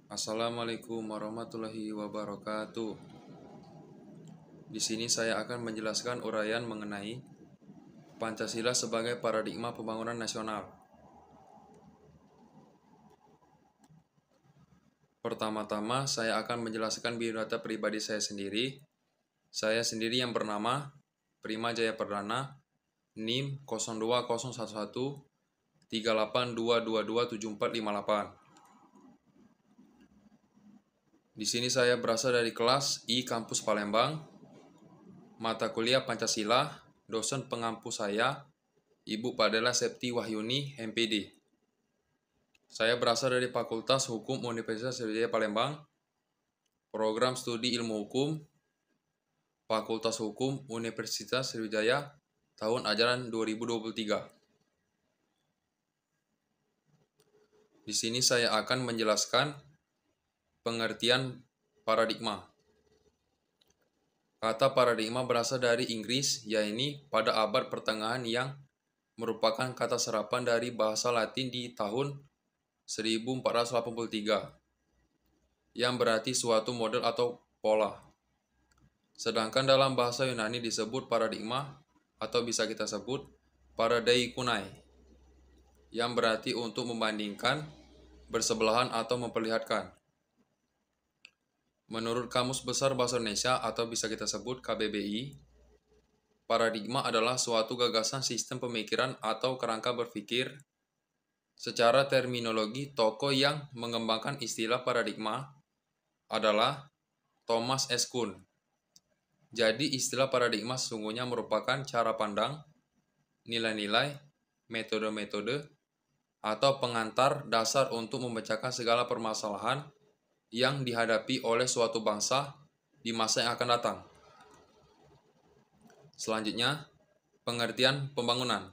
Assalamualaikum warahmatullahi wabarakatuh. Di sini saya akan menjelaskan uraian mengenai Pancasila sebagai paradigma pembangunan nasional. Pertama-tama, saya akan menjelaskan biodata pribadi saya sendiri. Saya sendiri yang bernama Prima Jaya Perdana, NIM 02011 382227458. Di sini saya berasal dari kelas I Kampus Palembang, mata kuliah Pancasila, dosen pengampu saya, Ibu Padela Septi Wahyuni, MPD. Saya berasal dari Fakultas Hukum Universitas Sriwijaya Palembang, program studi ilmu hukum, Fakultas Hukum Universitas Sriwijaya, tahun ajaran 2023. Di sini saya akan menjelaskan pengertian paradigma. Kata paradigma berasal dari Inggris, yaitu pada abad pertengahan yang merupakan kata serapan dari bahasa Latin di tahun 1483, yang berarti suatu model atau pola. Sedangkan dalam bahasa Yunani disebut paradigma atau bisa kita sebut paradeikunai, yang berarti untuk membandingkan, bersebelahan atau memperlihatkan. Menurut Kamus Besar Bahasa Indonesia atau bisa kita sebut KBBI, paradigma adalah suatu gagasan sistem pemikiran atau kerangka berpikir. Secara terminologi, tokoh yang mengembangkan istilah paradigma adalah Thomas S. Kuhn. Jadi istilah paradigma sesungguhnya merupakan cara pandang, nilai-nilai, metode-metode, atau pengantar dasar untuk memecahkan segala permasalahan yang dihadapi oleh suatu bangsa di masa yang akan datang. Selanjutnya, pengertian pembangunan.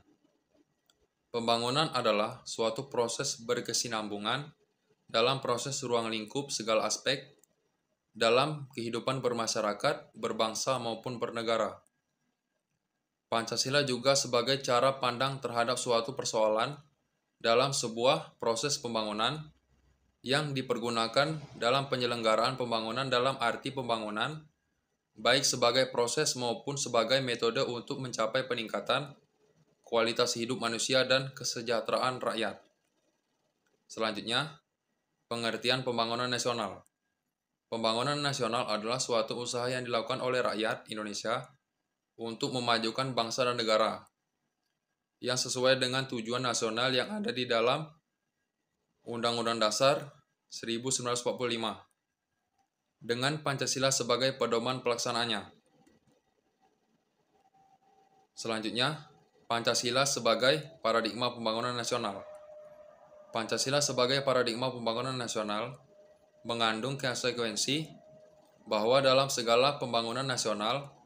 Pembangunan adalah suatu proses berkesinambungan dalam proses ruang lingkup segala aspek dalam kehidupan bermasyarakat, berbangsa maupun bernegara. Pancasila juga sebagai cara pandang terhadap suatu persoalan dalam sebuah proses pembangunan yang dipergunakan dalam penyelenggaraan pembangunan dalam arti pembangunan, baik sebagai proses maupun sebagai metode untuk mencapai peningkatan kualitas hidup manusia dan kesejahteraan rakyat. Selanjutnya, pengertian pembangunan nasional. Pembangunan nasional adalah suatu usaha yang dilakukan oleh rakyat Indonesia untuk memajukan bangsa dan negara, yang sesuai dengan tujuan nasional yang ada di dalam Undang-Undang Dasar 1945, dengan Pancasila sebagai pedoman pelaksanaannya. Selanjutnya, Pancasila sebagai paradigma pembangunan nasional. Pancasila sebagai paradigma pembangunan nasional mengandung konsekuensi bahwa dalam segala pembangunan nasional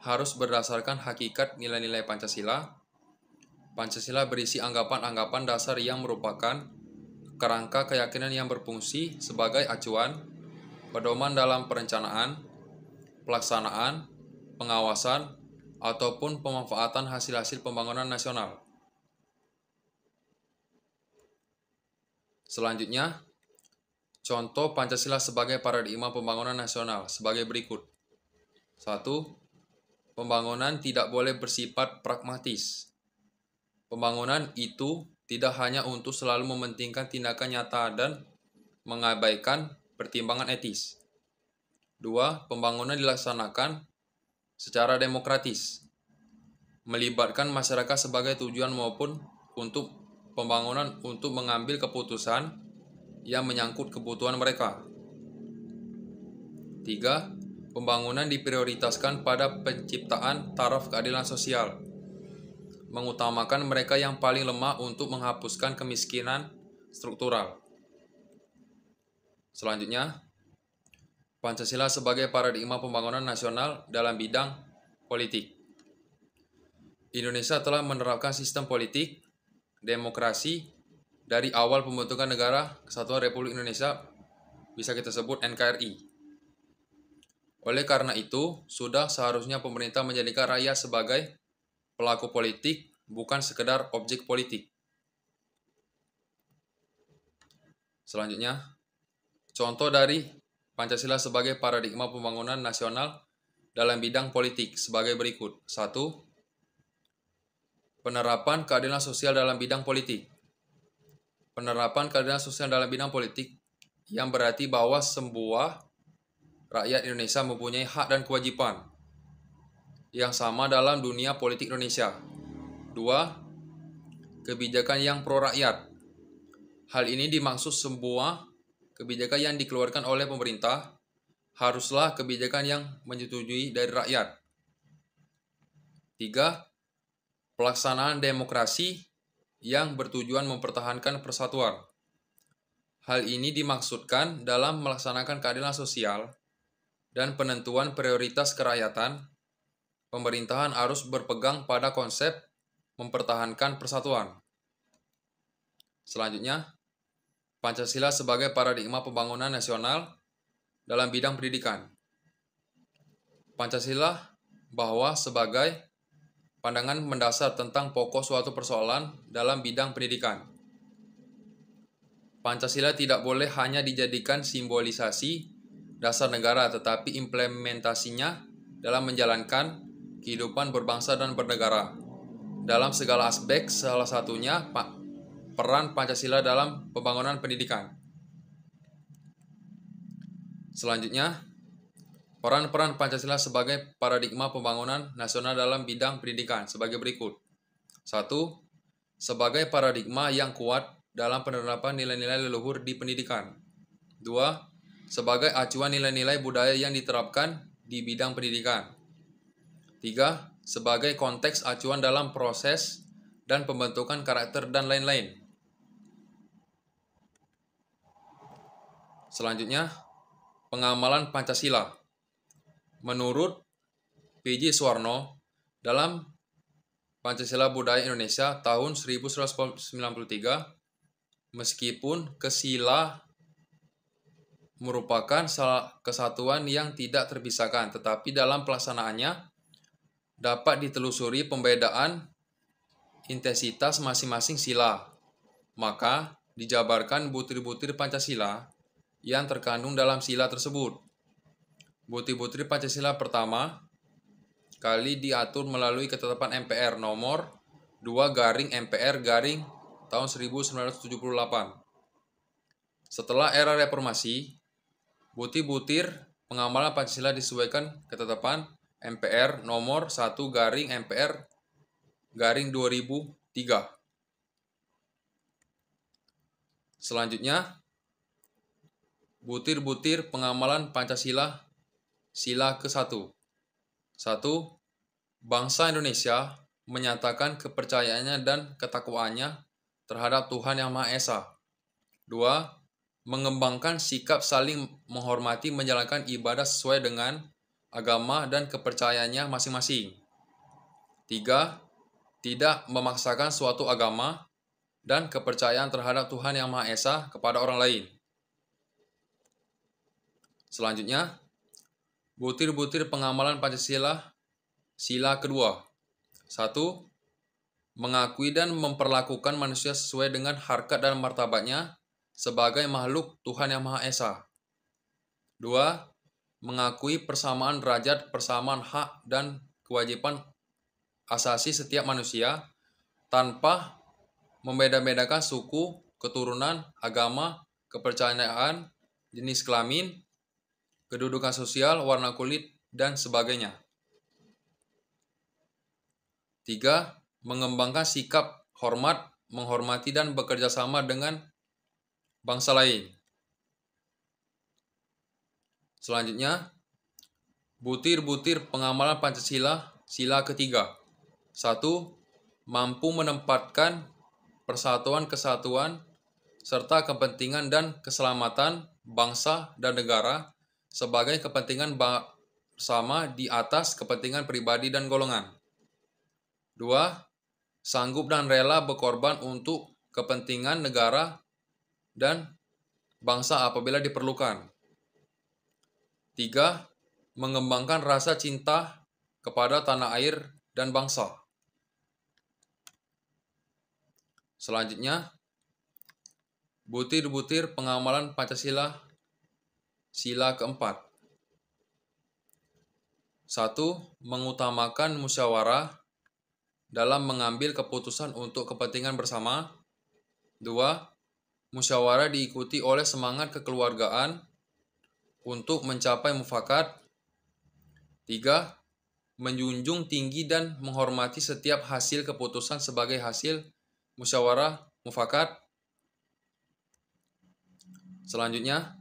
harus berdasarkan hakikat nilai-nilai Pancasila. Pancasila berisi anggapan-anggapan dasar yang merupakan kerangka keyakinan yang berfungsi sebagai acuan, pedoman dalam perencanaan, pelaksanaan, pengawasan, ataupun pemanfaatan hasil-hasil pembangunan nasional. Selanjutnya, contoh Pancasila sebagai paradigma pembangunan nasional sebagai berikut. 1. Pembangunan tidak boleh bersifat pragmatis. Pembangunan itu tidak hanya untuk selalu mementingkan tindakan nyata dan mengabaikan pertimbangan etis. 2. Pembangunan dilaksanakan secara demokratis, melibatkan masyarakat sebagai tujuan maupun untuk pembangunan untuk mengambil keputusan yang menyangkut kebutuhan mereka. 3. Pembangunan diprioritaskan pada penciptaan taraf keadilan sosial, mengutamakan mereka yang paling lemah untuk menghapuskan kemiskinan struktural. Selanjutnya, Pancasila sebagai paradigma pembangunan nasional dalam bidang politik. Indonesia telah menerapkan sistem politik demokrasi dari awal pembentukan Negara Kesatuan Republik Indonesia, bisa kita sebut NKRI. Oleh karena itu, sudah seharusnya pemerintah menjadikan rakyat sebagai pelaku politik, bukan sekedar objek politik. Selanjutnya, Contoh dari Pancasila sebagai paradigma pembangunan nasional dalam bidang politik sebagai berikut. 1. Penerapan keadilan sosial dalam bidang politik. Penerapan keadilan sosial dalam bidang politik yang berarti bahwa semua rakyat Indonesia mempunyai hak dan kewajiban yang sama dalam dunia politik Indonesia. 2. Kebijakan yang pro rakyat. Hal ini dimaksud semua kebijakan yang dikeluarkan oleh pemerintah haruslah kebijakan yang menyetujui dari rakyat. 3. Pelaksanaan demokrasi yang bertujuan mempertahankan persatuan. Hal ini dimaksudkan dalam melaksanakan keadilan sosial dan penentuan prioritas kerakyatan, pemerintahan harus berpegang pada konsep mempertahankan persatuan. Selanjutnya, Pancasila sebagai paradigma pembangunan nasional dalam bidang pendidikan. Pancasila bahwa sebagai pandangan mendasar tentang pokok suatu persoalan dalam bidang pendidikan. Pancasila tidak boleh hanya dijadikan simbolisasi dasar negara, tetapi implementasinya dalam menjalankan kehidupan berbangsa dan bernegara. Dalam segala aspek, salah satunya peran Pancasila dalam pembangunan pendidikan. Selanjutnya, peran-peran Pancasila sebagai paradigma pembangunan nasional dalam bidang pendidikan sebagai berikut. 1. Sebagai paradigma yang kuat dalam penerapan nilai-nilai leluhur di pendidikan. 2. Sebagai acuan nilai-nilai budaya yang diterapkan di bidang pendidikan. 3. Sebagai konteks acuan dalam proses dan pembentukan karakter dan lain-lain. Selanjutnya, pengamalan Pancasila. Menurut P.J. Suwarno, dalam Pancasila Budaya Indonesia tahun 1993, meskipun kesila merupakan kesatuan yang tidak terpisahkan, tetapi dalam pelaksanaannya dapat ditelusuri pembedaan intensitas masing-masing sila. Maka dijabarkan butir-butir Pancasila yang terkandung dalam sila tersebut. Butir-butir Pancasila pertama kali diatur melalui ketetapan MPR nomor 2/MPR tahun 1978. Setelah era reformasi, butir-butir pengamalan Pancasila disesuaikan ketetapan MPR nomor 1/MPR 2003. Selanjutnya, butir-butir pengamalan Pancasila sila ke-1. 1. Bangsa Indonesia menyatakan kepercayaannya dan ketakwaannya terhadap Tuhan Yang Maha Esa. 2. Mengembangkan sikap saling menghormati menjalankan ibadah sesuai dengan agama dan kepercayaannya masing-masing. 3. Tidak memaksakan suatu agama dan kepercayaan terhadap Tuhan Yang Maha Esa kepada orang lain. Selanjutnya, butir-butir pengamalan Pancasila sila kedua. 1. Mengakui dan memperlakukan manusia sesuai dengan harkat dan martabatnya sebagai makhluk Tuhan Yang Maha Esa. 2. Mengakui persamaan derajat, persamaan hak dan kewajiban asasi setiap manusia tanpa membeda-bedakan suku, keturunan, agama, kepercayaan, jenis kelamin, kedudukan sosial, warna kulit, dan sebagainya. 3. Mengembangkan sikap hormat, menghormati, dan bekerja sama dengan bangsa lain. Selanjutnya, butir-butir pengamalan Pancasila sila ketiga. 1. Mampu menempatkan persatuan, kesatuan, serta kepentingan dan keselamatan bangsa dan negara sebagai kepentingan bersama di atas kepentingan pribadi dan golongan. 2. Sanggup dan rela berkorban untuk kepentingan negara dan bangsa apabila diperlukan. 3. Mengembangkan rasa cinta kepada tanah air dan bangsa. Selanjutnya, butir-butir pengamalan Pancasila sila keempat. 1. Mengutamakan musyawarah dalam mengambil keputusan untuk kepentingan bersama. 2. Musyawarah diikuti oleh semangat kekeluargaan untuk mencapai mufakat. 3. Menjunjung tinggi dan menghormati setiap hasil keputusan sebagai hasil musyawarah mufakat. Selanjutnya,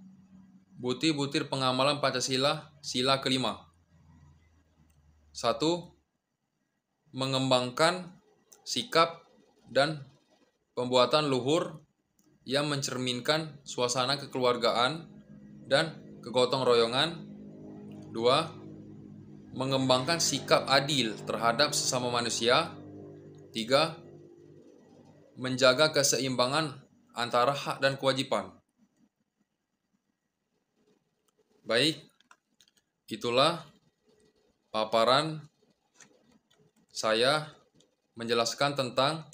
butir-butir pengamalan Pancasila sila kelima. 1. Mengembangkan sikap dan pembuatan luhur yang mencerminkan suasana kekeluargaan dan kegotong royongan. 2. Mengembangkan sikap adil terhadap sesama manusia. 3. Menjaga keseimbangan antara hak dan kewajiban. Baik, itulah paparan saya menjelaskan tentang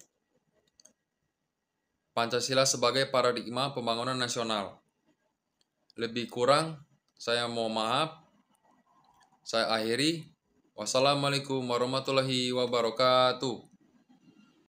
Pancasila sebagai paradigma pembangunan nasional. Lebih kurang, saya mohon maaf. Saya akhiri. Wassalamualaikum warahmatullahi wabarakatuh.